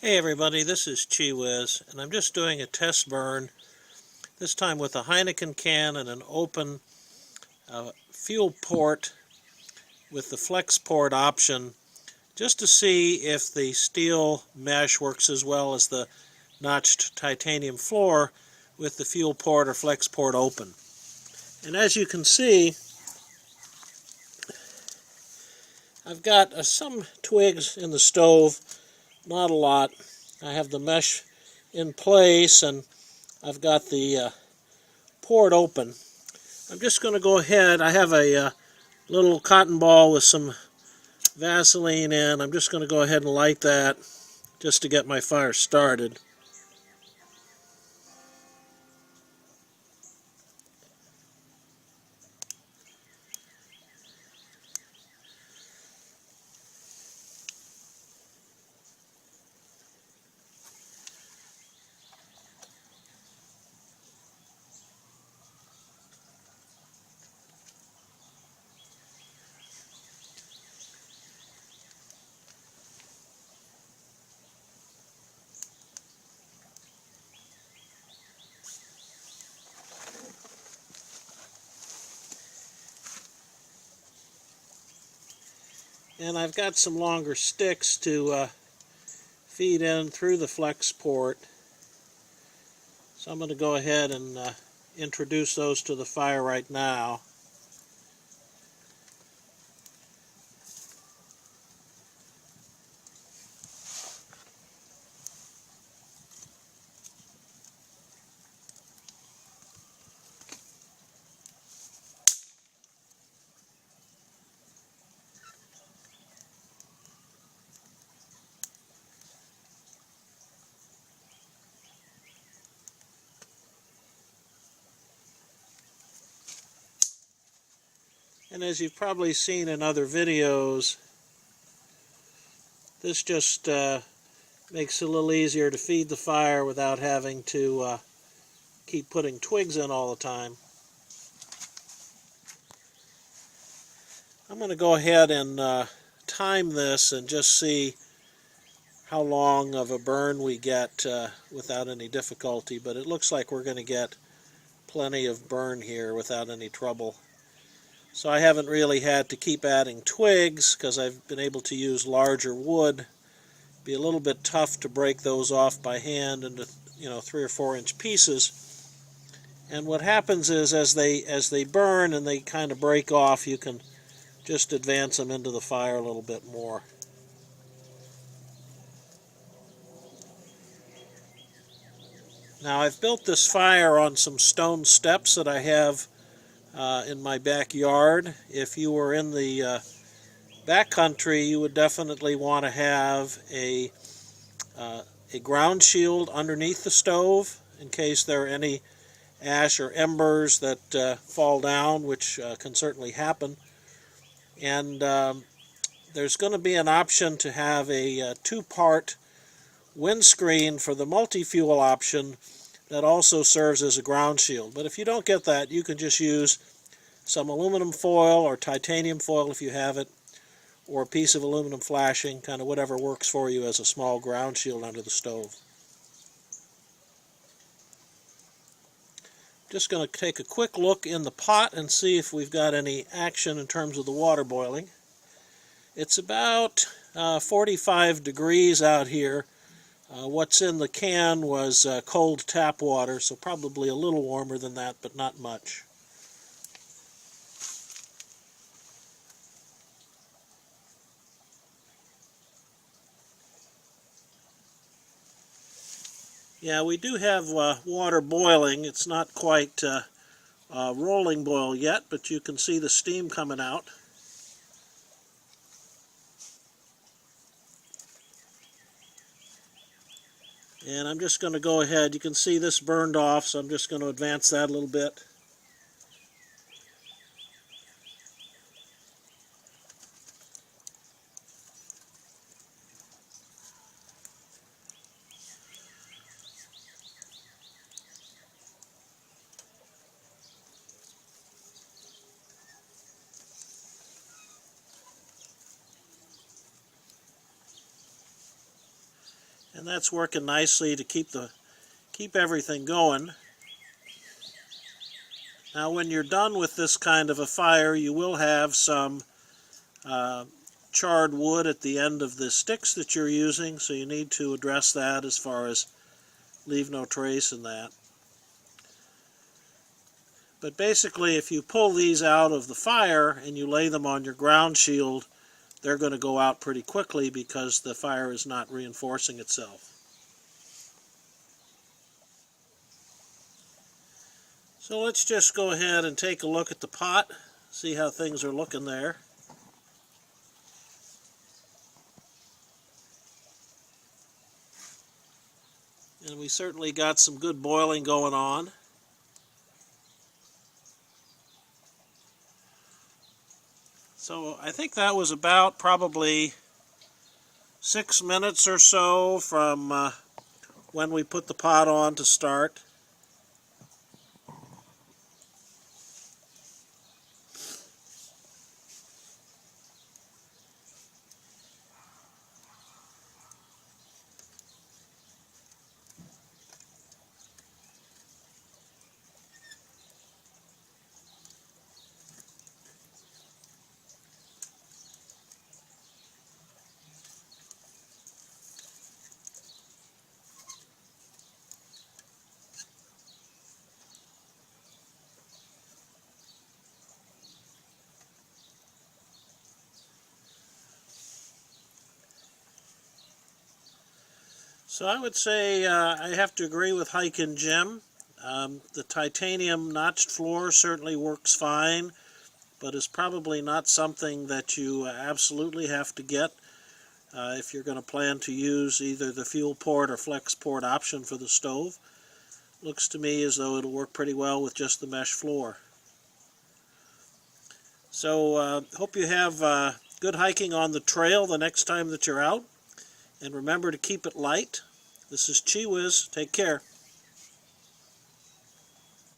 Hey everybody, this is QiWiz, and I'm just doing a test burn, this time with a Heinie can and an open FuelPort with the FlexPort option, just to see if the steel mesh works as well as the notched titanium floor with the FuelPort or FlexPort open. And as you can see, I've got some twigs in the stove, not a lot. I have the mesh in place and I've got the port open. I'm just going to go ahead. I have a little cotton ball with some Vaseline in. I'm just going to go ahead and light that just to get my fire started. And I've got some longer sticks to feed in through the FlexPort. So I'm going to go ahead and introduce those to the fire right now. And as you've probably seen in other videos, this just makes it a little easier to feed the fire without having to keep putting twigs in all the time. I'm going to go ahead and time this and just see how long of a burn we get without any difficulty, but it looks like we're going to get plenty of burn here without any trouble. So I haven't really had to keep adding twigs because I've been able to use larger wood. Be a little bit tough to break those off by hand into 3 or 4 inch pieces. And what happens is as they burn and they kind of break off, you can just advance them into the fire a little bit more. Now I've built this fire on some stone steps that I have in my backyard. If you were in the backcountry, you would definitely want to have a ground shield underneath the stove in case there are any ash or embers that fall down, which can certainly happen. And there's going to be an option to have a 2-part windscreen for the multi-fuel option that also serves as a ground shield. But if you don't get that, you can just use some aluminum foil or titanium foil if you have it, or a piece of aluminum flashing, kind of whatever works for you as a small ground shield under the stove. Just going to take a quick look in the pot and see if we've got any action in terms of the water boiling. It's about 45 degrees out here. What's in the can was cold tap water, so probably a little warmer than that, but not much. Yeah, we do have water boiling. It's not quite rolling boil yet, but you can see the steam coming out. And I'm just going to go ahead. You can see this burned off, so I'm just going to advance that a little bit. And that's working nicely to keep everything going. Now when you're done with this kind of a fire, you will have some charred wood at the end of the sticks that you're using, so you need to address that as far as leave no trace in that. But basically, if you pull these out of the fire and you lay them on your ground shield, they're going to go out pretty quickly because the fire is not reinforcing itself. So let's just go ahead and take a look at the pot, see how things are looking there. And we certainly got some good boiling going on. So I think that was about probably 6 minutes or so from when we put the pot on to start. So I would say I have to agree with Hike and Jim. The titanium notched floor certainly works fine, but is probably not something that you absolutely have to get if you're going to plan to use either the FuelPort or FlexPort option for the stove. Looks to me as though it'll work pretty well with just the mesh floor. So hope you have good hiking on the trail the next time that you're out. And remember to keep it light. This is QiWiz. Take care.